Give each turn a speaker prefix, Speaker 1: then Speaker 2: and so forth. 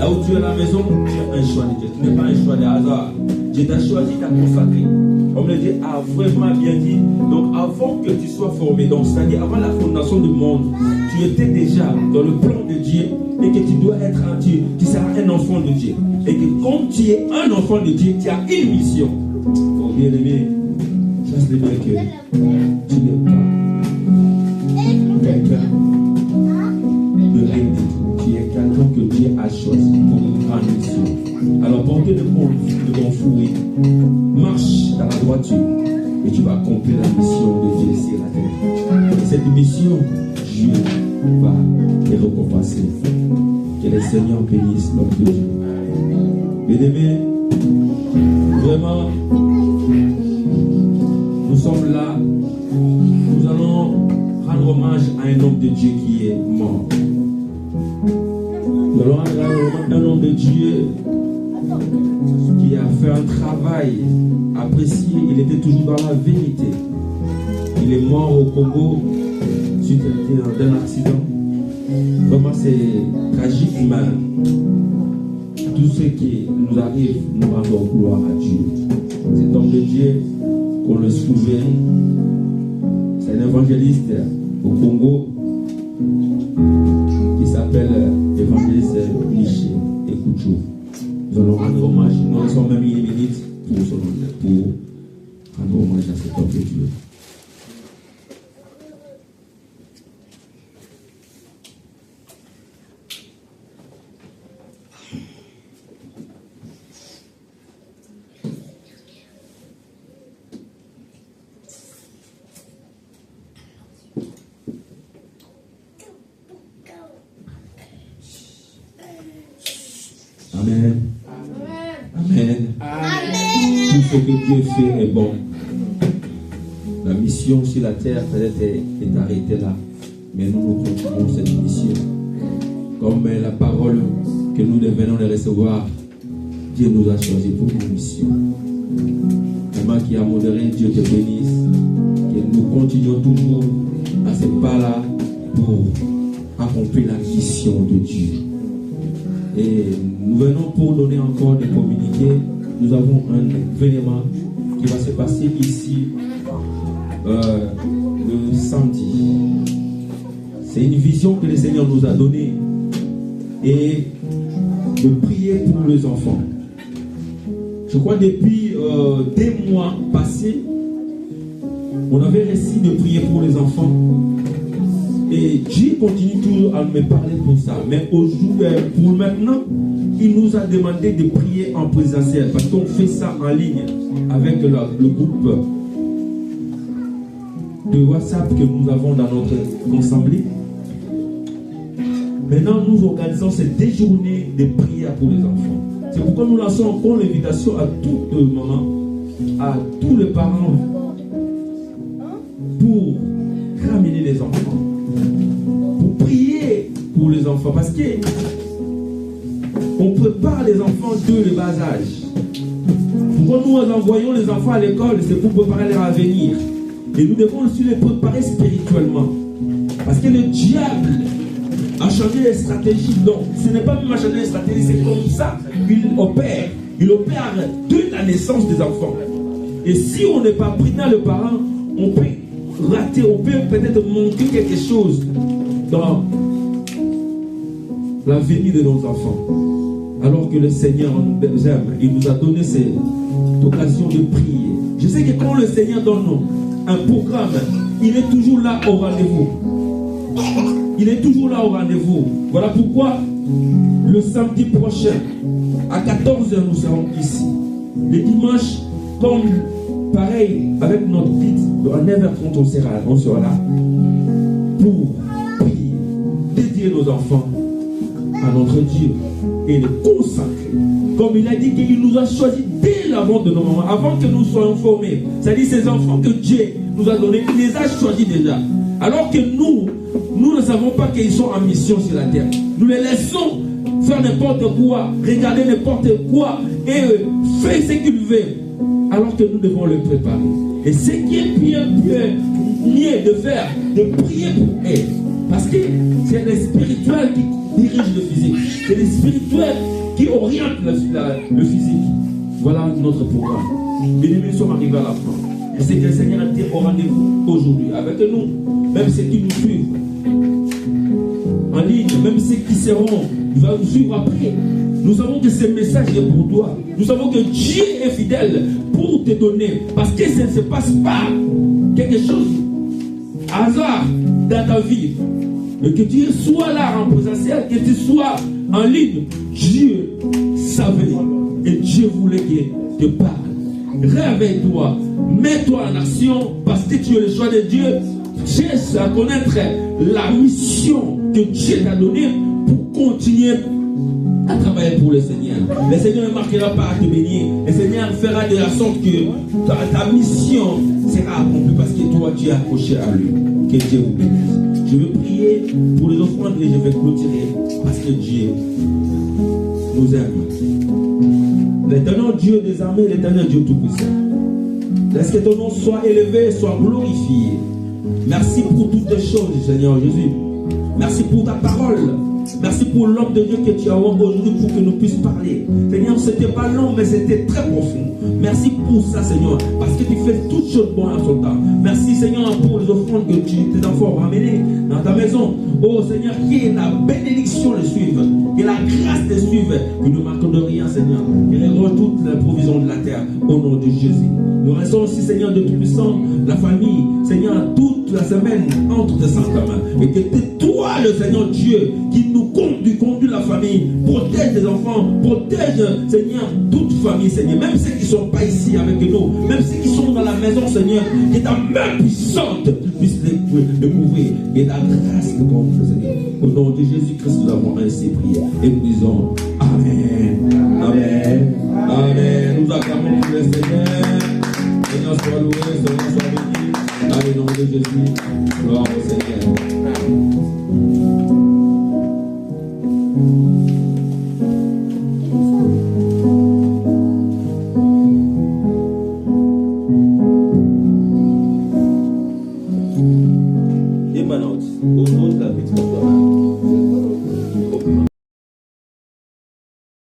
Speaker 1: Là où tu es à la maison, tu as un choix de Dieu. Tu n'es pas un choix de hasard. Dieu t'a choisi, t'a consacré. Comme le Dieu a vraiment bien dit. Donc avant que tu sois formé, donc c'est-à-dire avant la fondation du monde, tu étais déjà dans le plan de Dieu et que tu dois être un Dieu. Tu seras un enfant de Dieu. Et que comme tu es un enfant de Dieu, tu as une mission. Oh bien-aimé, ça c'est vrai que tu n'es pas quelqu'un de rien du tout. Tu es quelqu'un que Dieu a choisi pour une grande mission. Alors portez le bon fruit, marche dans la droiture et tu vas accomplir la mission de Dieu sur la terre. Et cette mission, Dieu va te récompenser. Que le Seigneur bénisse notre Dieu. Bien-aimés, vraiment, nous sommes là. Nous allons rendre hommage à un homme de Dieu qui est mort. Nous allons rendre hommage à un homme de Dieu qui a fait un travail apprécié. Il était toujours dans la vérité. Il est mort au Congo suite à un accident. Vraiment, c'est tragique, mais tout ce qui nous arrive, nous rendons gloire à Dieu. Cet homme de Dieu, qu'on le souvient, c'est un évangéliste au Congo qui s'appelle évangéliste Michel Ekouchou. Nous allons rendre hommage. Nous en sommes même une minute pour rendre hommage à cet homme de Dieu. Amen. Amen. Amen. Tout ce que Dieu fait est bon. La mission sur la terre peut-être est arrêtée là. Mais nous continuons cette mission. Comme la parole que nous venons de recevoir, Dieu nous a choisi pour une mission. Vraiment qui a modéré, Dieu te bénisse. Que nous continuons toujours à ce pas-là pour accomplir la mission de Dieu. Et nous venons pour donner encore des communiqués. Nous avons un événement qui va se passer ici le samedi. C'est une vision que le Seigneur nous a donnée et de prier pour les enfants. Je crois depuis des mois passés, on avait réussi de prier pour les enfants. Et Dieu continue toujours à me parler pour ça. Mais aujourd'hui, pour maintenant, il nous a demandé de prier en présentiel. Parce qu'on fait ça en ligne avec le groupe de WhatsApp que nous avons dans notre assemblée. Maintenant, nous organisons ces 2 journées de prière pour les enfants. C'est pourquoi nous lançons encore l'invitation à toutes les mamans, à tous les parents, pour ramener les enfants. Prier pour les enfants parce que on prépare les enfants de le bas âge. Pourquoi nous envoyons les enfants à l'école, c'est pour préparer leur avenir. Et nous devons aussi les préparer spirituellement. Parce que le diable a changé les stratégies. Donc, ce n'est pas même à changer les stratégies, c'est comme ça qu'il opère. Il opère de la naissance des enfants. Et si on n'est pas prudent, le parent, on peut rater, on peut peut-être manquer quelque chose dans l'avenir de nos enfants. Alors que le Seigneur nous aime, il nous a donné cette occasion de prier. Je sais que quand le Seigneur donne un programme, il est toujours là au rendez-vous. Il est toujours là au rendez-vous. Voilà pourquoi le samedi prochain, à 14h, nous serons ici. Le dimanche, comme pareil, avec notre guide, à 9h30, on sera là pour dédier nos enfants à notre Dieu et les consacrer. Comme il a dit qu'il nous a choisis dès l'avant de nos mamans, avant que nous soyons formés. C'est-à-dire ces enfants que Dieu nous a donnés, il les a choisis déjà. Alors que nous ne savons pas qu'ils sont en mission sur la terre. Nous les laissons faire n'importe quoi, regarder n'importe quoi et faire ce qu'ils veulent. Alors que nous devons le préparer. Et ce qui est bien mieux de faire, de prier pour eux. Parce que c'est le spirituel dirige le physique. C'est le spirituel qui oriente le physique. Voilà notre programme. Bien-aimés, nous sommes arrivés à la fin. Et c'est que le Seigneur a été au rendez-vous aujourd'hui avec nous, même ceux qui nous suivent en ligne, même ceux qui seront, il va nous suivre après. Nous savons que ce message est pour toi. Nous savons que Dieu est fidèle pour te donner. Parce que ça ne se passe pas quelque chose hasard dans ta vie. Mais que tu sois là en présentiel, que tu sois en ligne. Dieu savait et Dieu voulait qu'il te parle. Réveille-toi, mets-toi en action parce que tu es le choix de Dieu. Cherche à connaître la mission que Dieu t'a donnée pour continuer à travailler pour le Seigneur. Le Seigneur ne marquera pas à te bénir. Le Seigneur fera de la sorte que ta mission sera accomplie parce que toi tu es accroché à lui. Que Dieu vous bénisse. Je vais prier pour les offrandes et je vais clôturer parce que Dieu nous aime. L'éternel Dieu des armées, l'éternel Dieu tout-puissant. Laisse que ton nom soit élevé, soit glorifié. Merci pour toutes les choses, Seigneur Jésus. Merci pour ta parole. Merci pour l'homme de Dieu que tu as envoyé aujourd'hui pour que nous puissions parler. Seigneur, ce n'était pas long, mais c'était très profond. Merci pour ça, Seigneur, parce que tu fais toutes choses bonnes en son temps. Merci, Seigneur, pour les offrandes que tes enfants ont ramenées dans ta maison. Oh, Seigneur, qui est la bénédiction les suive, que la grâce les suive, que nous ne manquons de rien, Seigneur. Et règle toute la provision de la terre, au nom de Jésus. Nous restons aussi, Seigneur, de Tout-Puissant, la famille, Seigneur, toute la semaine entre tes saintes mains. Et que c'est toi, le Seigneur Dieu, qui nous conduit la famille, protège les enfants, protège, Seigneur, toute famille, Seigneur, même ceux qui ne sont pas ici avec nous, même ceux qui sont dans la maison, Seigneur, que ta main puissante puisse les couvrir, et ta grâce te comble, Seigneur. Au nom de Jésus-Christ, nous avons ainsi prié, et nous disons Amen, Amen, Amen. Nous acclamons le Seigneur. Seigneur soit loué, Seigneur soit béni. Dans le nom de Jésus, gloire au Seigneur. Et maintenant, au nom de la victoire.